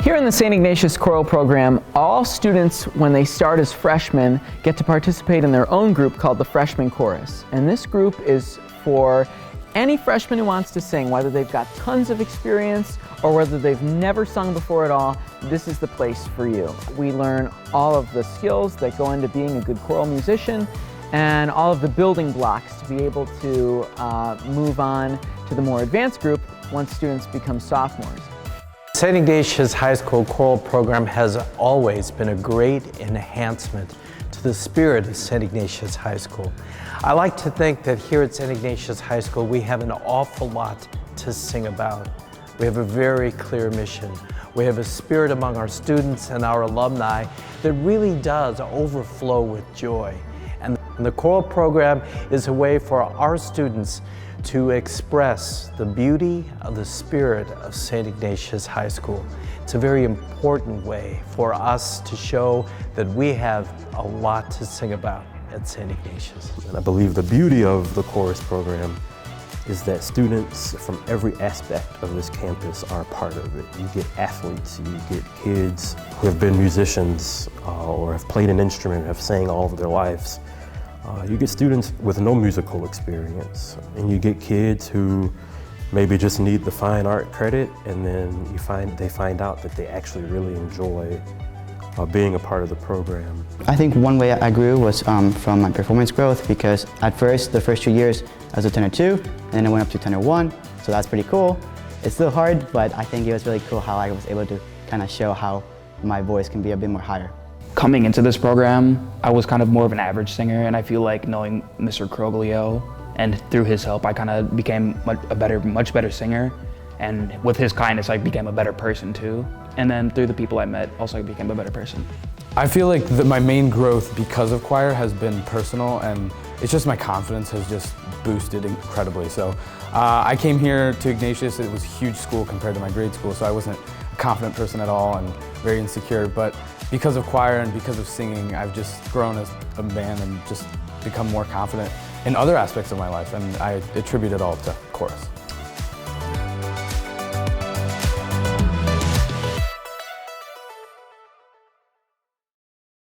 Here in the St. Ignatius Choral program, all students, when they start as freshmen, get to participate in their own group called the Freshman Chorus. And this group is for any freshman who wants to sing, whether they've got tons of experience or whether they've never sung before at all. This is the place for you. We learn all of the skills that go into being a good choral musician and all of the building blocks to be able to move on to the more advanced group once students become sophomores. St. Ignatius High School choral program has always been a great enhancement to the spirit of St. Ignatius High School. I like to think that here at St. Ignatius High School we have an awful lot to sing about. We have a very clear mission. We have a spirit among our students and our alumni that really does overflow with joy. And the choral program is a way for our students to express the beauty of the spirit of St. Ignatius High School. It's a very important way for us to show that we have a lot to sing about at St. Ignatius. And I believe the beauty of the chorus program is that students from every aspect of this campus are a part of it. You get athletes, you get kids who have been musicians or have played an instrument, have sang all of their lives. You get students with no musical experience, and you get kids who maybe just need the fine art credit, and then they find out that they actually really enjoy being a part of the program. I think one way I grew was from my performance growth, because at first, the first 2 years, I was a tenor 2, and then I went up to tenor 1, so that's pretty cool. It's still hard, but I think it was really cool how I was able to kind of show how my voice can be a bit more higher. Coming into this program, I was kind of more of an average singer, and I feel like knowing Mr. Croglio, and through his help, I kind of became much better singer. And with his kindness, I became a better person too. And then through the people I met, also I became a better person. I feel like my main growth because of choir has been personal, and it's just my confidence has just boosted incredibly. So I came here to Ignatius. It was a huge school compared to my grade school, so I wasn't a confident person at all and very insecure. But because of choir and because of singing, I've just grown as a man and just become more confident in other aspects of my life, and I attribute it all to chorus.